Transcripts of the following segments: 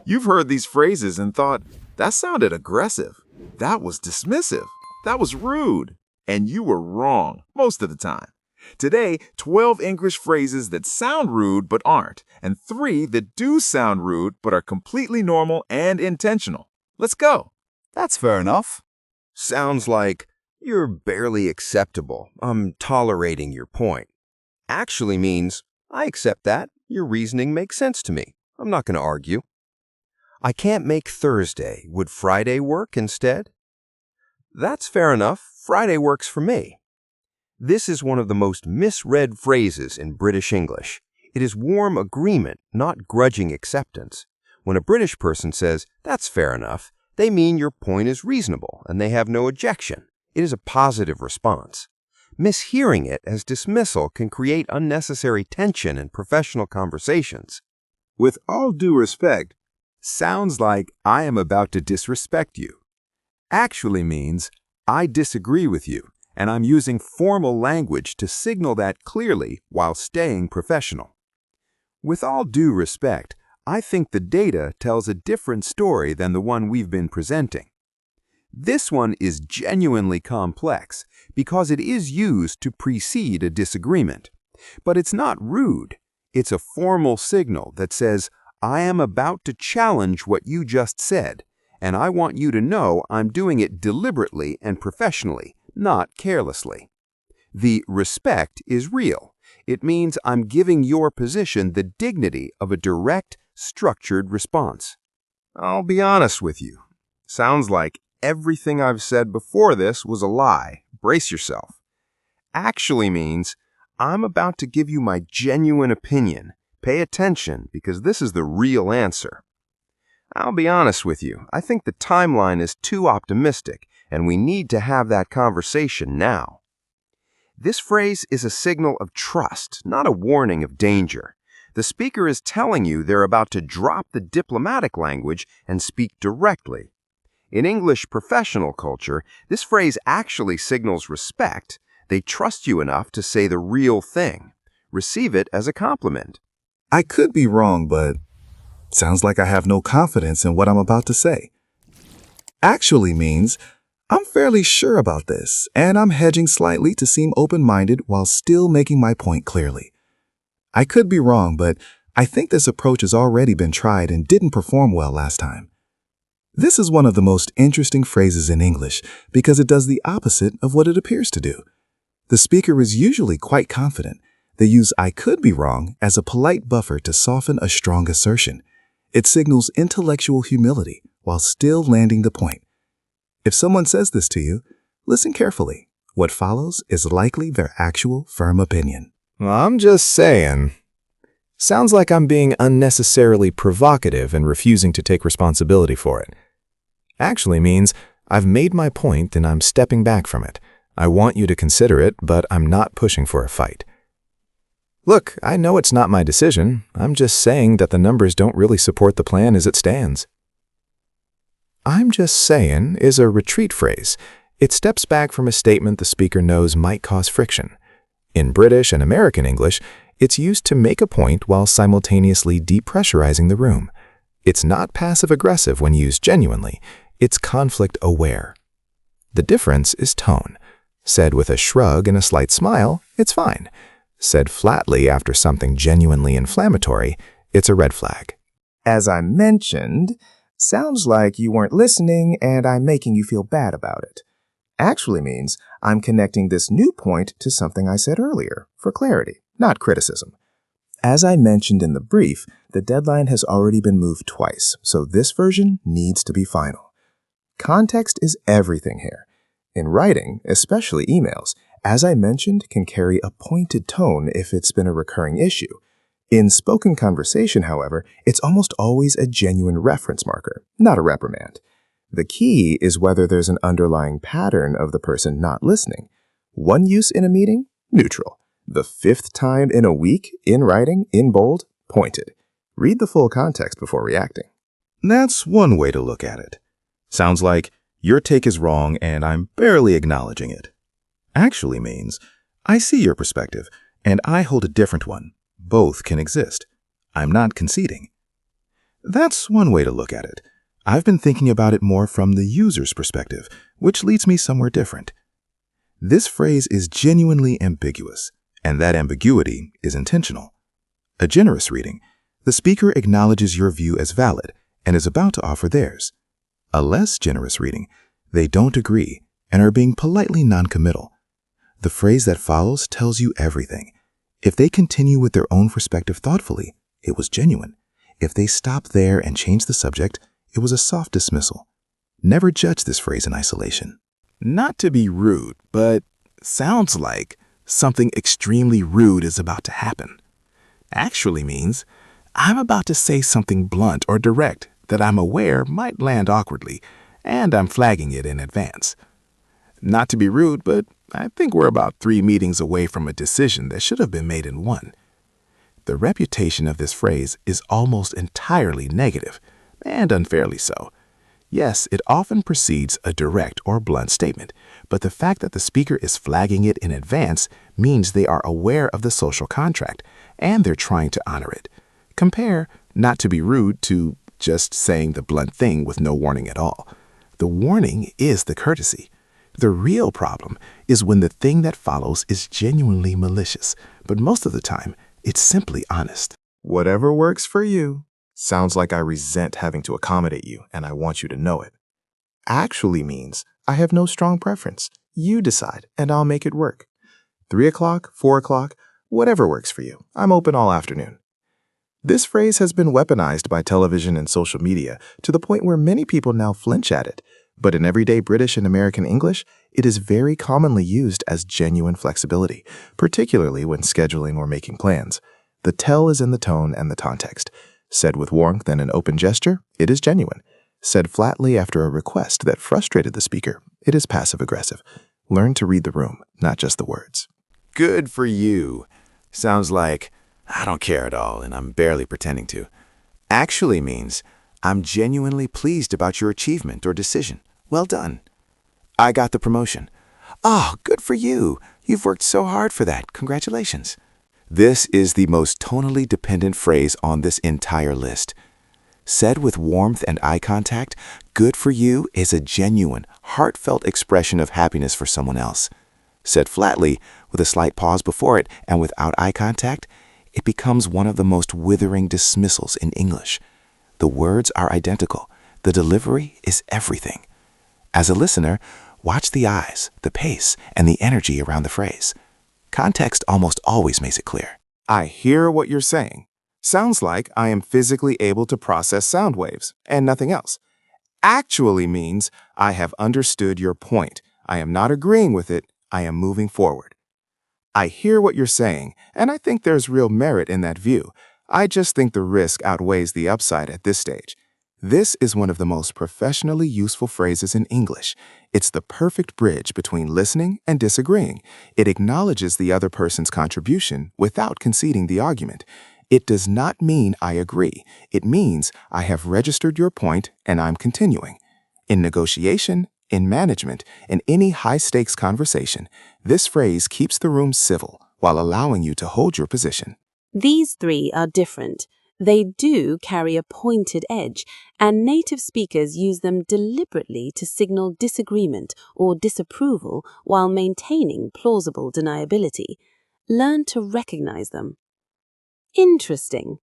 You've heard these phrases and thought, that sounded aggressive. That was dismissive. That was rude. And you were wrong most of the time. Today, 12 English phrases that sound rude but aren't, and 3 that do sound rude but are completely normal and intentional. Let's go. That's fair enough. Sounds like, you're barely acceptable. I'm tolerating your point. Actually means, I accept that. Your reasoning makes sense to me. I'm not going to argue. I can't make Thursday. Would Friday work instead? That's fair enough. Friday works for me. This is one of the most misread phrases in British English. It is warm agreement, not grudging acceptance. When a British person says, that's fair enough, they mean your point is reasonable and they have no objection. It is a positive response. Mishearing it as dismissal can create unnecessary tension in professional conversations. With all due respect, sounds like I am about to disrespect you. Actually means I disagree with you, and I'm using formal language to signal that clearly while staying professional. With all due respect, I think the data tells a different story than the one we've been presenting. This one is genuinely complex because it is used to precede a disagreement. But it's not rude. It's a formal signal that says, I am about to challenge what you just said, and I want you to know I'm doing it deliberately and professionally, not carelessly. The respect is real. It means I'm giving your position the dignity of a direct, structured response. I'll be honest with you. Sounds like everything I've said before this was a lie. Brace yourself. Actually means I'm about to give you my genuine opinion. Pay attention because this is the real answer. I'll be honest with you. I think the timeline is too optimistic and we need to have that conversation now. This phrase is a signal of trust, not a warning of danger. The speaker is telling you they're about to drop the diplomatic language and speak directly. In English professional culture, this phrase actually signals respect. They trust you enough to say the real thing. Receive it as a compliment. I could be wrong, but sounds like I have no confidence in what I'm about to say. Actually means I'm fairly sure about this, and I'm hedging slightly to seem open-minded while still making my point clearly. I could be wrong, but I think this approach has already been tried and didn't perform well last time. This is one of the most interesting phrases in English because it does the opposite of what it appears to do. The speaker is usually quite confident. They use I could be wrong as a polite buffer to soften a strong assertion. It signals intellectual humility while still landing the point. If someone says this to you, listen carefully. What follows is likely their actual firm opinion. I'm just saying. Sounds like I'm being unnecessarily provocative and refusing to take responsibility for it. Actually means I've made my point and I'm stepping back from it. I want you to consider it, but I'm not pushing for a fight. Look, I know it's not my decision. I'm just saying that the numbers don't really support the plan as it stands. I'm just saying is a retreat phrase. It steps back from a statement the speaker knows might cause friction. In British and American English, it's used to make a point while simultaneously depressurizing the room. It's not passive-aggressive when used genuinely. It's conflict-aware. The difference is tone. Said with a shrug and a slight smile, it's fine. Said flatly after something genuinely inflammatory, it's a red flag. As I mentioned, sounds like you weren't listening and I'm making you feel bad about it. Actually means I'm connecting this new point to something I said earlier, for clarity, not criticism. As I mentioned in the brief, the deadline has already been moved twice, so this version needs to be final. Context is everything here. In writing, especially emails, as I mentioned, can carry a pointed tone if it's been a recurring issue. In spoken conversation, however, it's almost always a genuine reference marker, not a reprimand. The key is whether there's an underlying pattern of the person not listening. One use in a meeting, neutral. The 5th time in a week, in writing, in bold, pointed. Read the full context before reacting. That's one way to look at it. Sounds like your take is wrong and I'm barely acknowledging it. Actually means I see your perspective and I hold a different one. Both can exist. I'm not conceding. That's one way to look at it. I've been thinking about it more from the user's perspective, which leads me somewhere different. This phrase is genuinely ambiguous, and that ambiguity is intentional. A generous reading, the speaker acknowledges your view as valid and is about to offer theirs. A less generous reading, they don't agree and are being politely noncommittal. The phrase that follows tells you everything. If they continue with their own perspective thoughtfully, it was genuine. If they stop there and change the subject, it was a soft dismissal. Never judge this phrase in isolation. Not to be rude, but sounds like something extremely rude is about to happen. Actually means I'm about to say something blunt or direct that I'm aware might land awkwardly, and I'm flagging it in advance. Not to be rude, but I think we're about 3 meetings away from a decision that should have been made in 1. The reputation of this phrase is almost entirely negative, and unfairly so. Yes, it often precedes a direct or blunt statement, but the fact that the speaker is flagging it in advance means they are aware of the social contract, and they're trying to honor it. Compare not to be rude to just saying the blunt thing with no warning at all. The warning is the courtesy. The real problem is when the thing that follows is genuinely malicious, but most of the time, it's simply honest. Whatever works for you. Sounds like I resent having to accommodate you, and I want you to know it. Actually means I have no strong preference. You decide, and I'll make it work. 3 o'clock, 4 o'clock, whatever works for you. I'm open all afternoon. This phrase has been weaponized by television and social media to the point where many people now flinch at it. But in everyday British and American English, it is very commonly used as genuine flexibility, particularly when scheduling or making plans. The tell is in the tone and the context. Said with warmth and an open gesture, it is genuine. Said flatly after a request that frustrated the speaker, it is passive-aggressive. Learn to read the room, not just the words. Good for you. Sounds like, I don't care at all and I'm barely pretending to. Actually means, I'm genuinely pleased about your achievement or decision. Well done. I got the promotion. Oh, good for you. You've worked so hard for that. Congratulations. This is the most tonally dependent phrase on this entire list. Said with warmth and eye contact, good for you is a genuine, heartfelt expression of happiness for someone else. Said flatly, with a slight pause before it and without eye contact, it becomes one of the most withering dismissals in English. The words are identical. The delivery is everything. As a listener, watch the eyes, the pace, and the energy around the phrase. Context almost always makes it clear. I hear what you're saying. Sounds like I am physically able to process sound waves, and nothing else. Actually means I have understood your point. I am not agreeing with it. I am moving forward. I hear what you're saying, and I think there's real merit in that view. I just think the risk outweighs the upside at this stage. This is one of the most professionally useful phrases in English. It's the perfect bridge between listening and disagreeing. It acknowledges the other person's contribution without conceding the argument. It does not mean I agree. It means I have registered your point and I'm continuing. In negotiation, in management, in any high-stakes conversation, this phrase keeps the room civil while allowing you to hold your position. These 3 are different. They do carry a pointed edge, and native speakers use them deliberately to signal disagreement or disapproval while maintaining plausible deniability. Learn to recognize them. Interesting.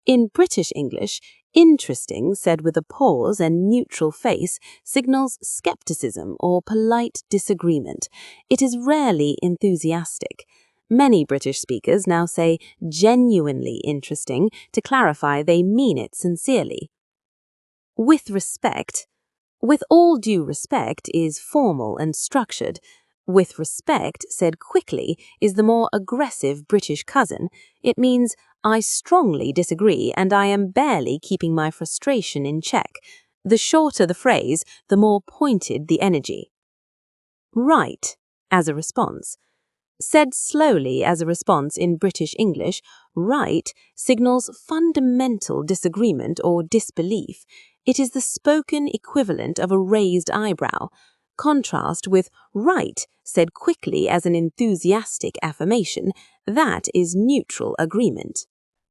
In British English, interesting said with a pause and neutral face signals skepticism or polite disagreement. It is rarely enthusiastic. Many British speakers now say genuinely interesting to clarify they mean it sincerely. With respect. With all due respect is formal and structured. With respect, said quickly, is the more aggressive British cousin. It means, I strongly disagree and I am barely keeping my frustration in check. The shorter the phrase, the more pointed the energy. Right, as a response. Said slowly as a response in British English, right signals fundamental disagreement or disbelief. It is the spoken equivalent of a raised eyebrow. Contrast with right said quickly as an enthusiastic affirmation. That is neutral agreement.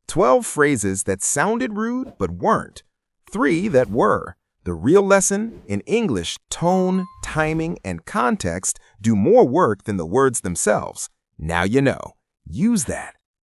12 phrases that sounded rude but weren't. 3 that were. The real lesson: in English, tone, timing, and context do more work than the words themselves. Now you know. Use that.